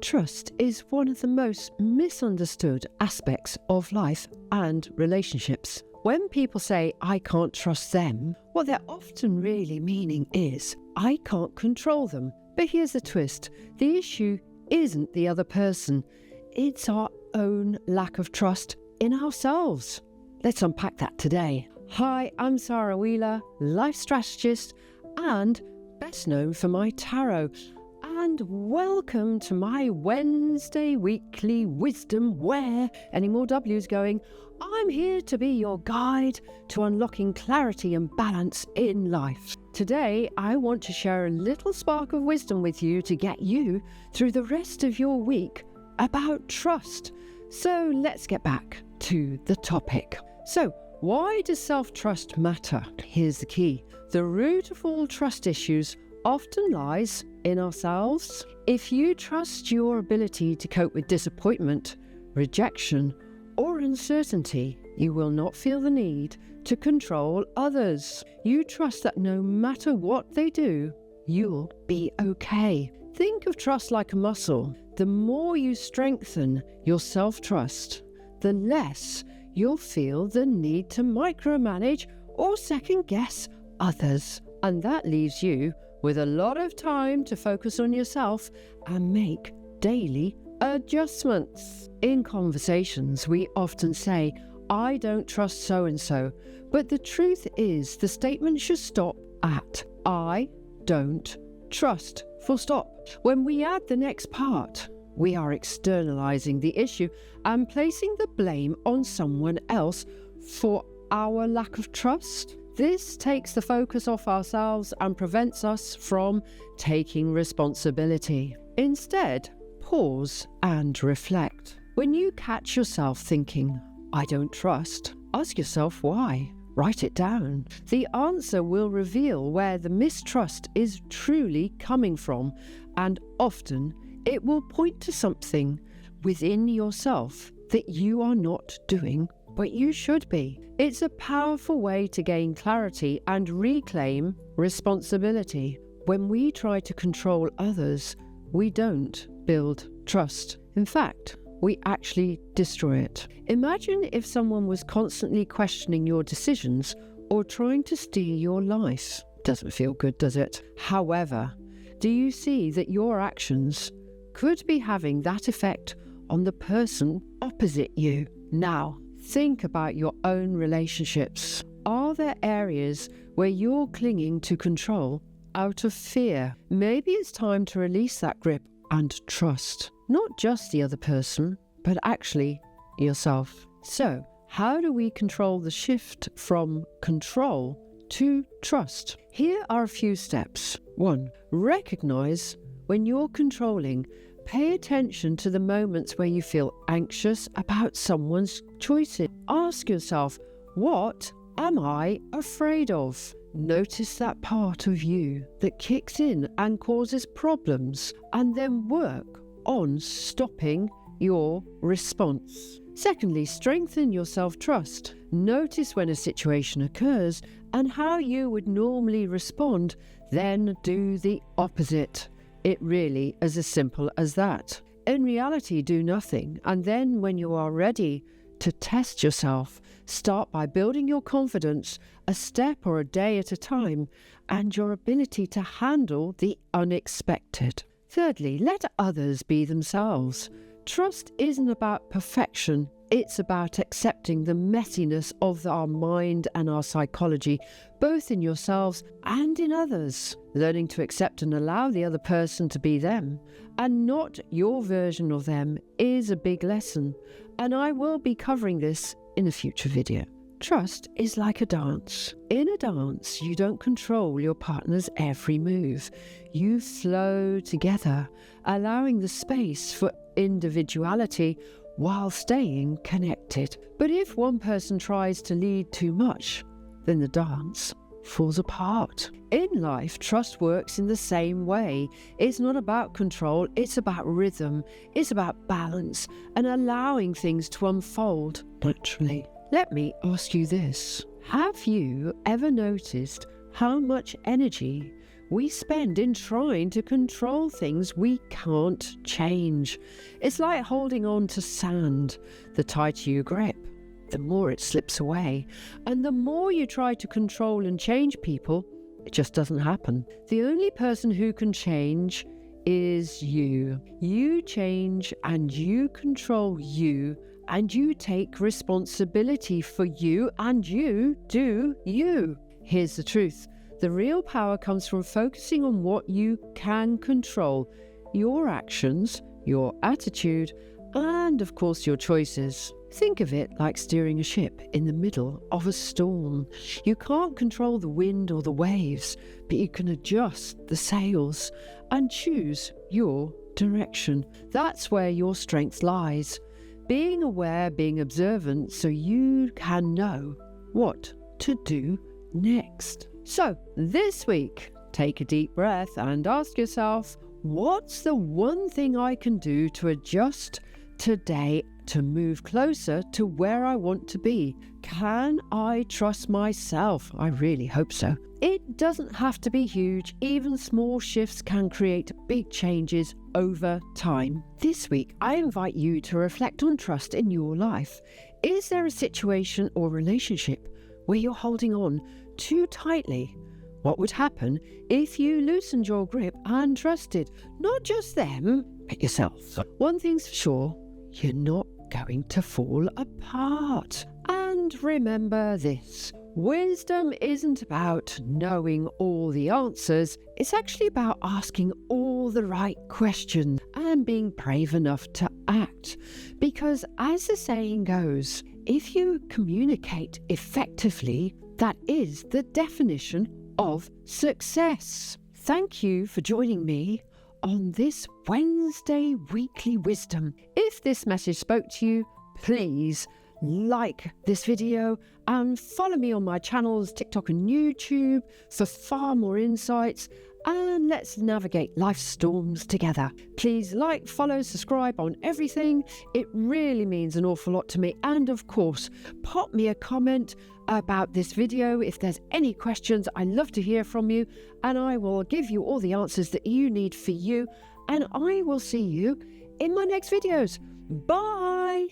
Trust is one of the most misunderstood aspects of life and relationships. When people say, I can't trust them, what they're often really meaning is, I can't control them. But here's the twist. The issue isn't the other person. It's our own lack of trust in ourselves. Let's unpack that today. Hi, I'm Sara Wheeler, life strategist and best known for my tarot. And welcome to my Wednesday weekly wisdom where, any more W's going, I'm here to be your guide to unlocking clarity and balance in life. Today, I want to share a little spark of wisdom with you to get you through the rest of your week about trust. So let's get back to the topic. So, why does self-trust matter? Here's the key. The root of all trust issues often lies in ourselves. If you trust your ability to cope with disappointment, rejection, or uncertainty, you will not feel the need to control others. You trust that no matter what they do, you'll be okay. Think of trust like a muscle. The more you strengthen your self-trust, the less you'll feel the need to micromanage or second-guess others. And that leaves you with a lot of time to focus on yourself and make daily adjustments. In conversations, we often say, I don't trust so-and-so, but the truth is the statement should stop at, I don't trust, full stop. When we add the next part, we are externalizing the issue and placing the blame on someone else for our lack of trust. This takes the focus off ourselves and prevents us from taking responsibility. Instead, pause and reflect. When you catch yourself thinking, I don't trust, ask yourself why. Write it down. The answer will reveal where the mistrust is truly coming from, and often it will point to something within yourself that you are not doing what you should be. It's a powerful way to gain clarity and reclaim responsibility. When we try to control others, we don't build trust. In fact, we actually destroy it. Imagine if someone was constantly questioning your decisions or trying to steer your life. Doesn't feel good, does it? However, do you see that your actions could be having that effect on the person opposite you? Now, think about your own relationships. Are there areas where you're clinging to control out of fear? Maybe it's time to release that grip and trust. Not just the other person, but actually yourself. So, how do we control the shift from control to trust? Here are a few steps. 1. Recognize when you're controlling. Pay attention to the moments where you feel anxious about someone's choices. Ask yourself, what am I afraid of? Notice that part of you that kicks in and causes problems, and then work on stopping your response. Secondly, strengthen your self-trust. Notice when a situation occurs and how you would normally respond, then do the opposite. It really is as simple as that. In reality, do nothing, and then when you are ready to test yourself, start by building your confidence a step or a day at a time and your ability to handle the unexpected. Thirdly, let others be themselves. Trust isn't about perfection. It's about accepting the messiness of our mind and our psychology, both in yourselves and in others. Learning to accept and allow the other person to be them and not your version of them is a big lesson, and I will be covering this in a future video. Trust is like a dance. In a dance, you don't control your partner's every move. You flow together, allowing the space for individuality while staying connected. But if one person tries to lead too much, then the dance falls apart. In life, trust works in the same way. It's not about control, it's about rhythm, it's about balance and allowing things to unfold naturally. Let me ask you this. Have you ever noticed how much energy we spend in trying to control things we can't change. It's like holding on to sand. The tighter you grip, the more it slips away. And the more you try to control and change people, it just doesn't happen. The only person who can change is you. You change and you control you, and you take responsibility for you, and you do you. Here's the truth. The real power comes from focusing on what you can control, your actions, your attitude, and of course your choices. Think of it like steering a ship in the middle of a storm. You can't control the wind or the waves, but you can adjust the sails and choose your direction. That's where your strength lies. Being aware, being observant, so you can know what to do next. So this week, take a deep breath and ask yourself, what's the one thing I can do to adjust today to move closer to where I want to be? Can I trust myself? I really hope so. It doesn't have to be huge. Even small shifts can create big changes over time. This week, I invite you to reflect on trust in your life. Is there a situation or relationship where you're holding on too tightly? What would happen if you loosened your grip and trusted not just them, but yourself? One thing's for sure, you're not going to fall apart. And remember this, wisdom isn't about knowing all the answers. It's actually about asking all the right questions and being brave enough to act. Because as the saying goes, if you communicate effectively, that is the definition of success. Thank you for joining me on this Wednesday Weekly Wisdom. If this message spoke to you, please like this video and follow me on my channels, TikTok and YouTube, for far more insights, and let's navigate life's storms together. Please like, follow, subscribe on everything. It really means an awful lot to me. And of course, pop me a comment about this video if there's any questions. I love to hear from you, and I will give you all the answers that you need for you. And I will see you in my next videos. Bye!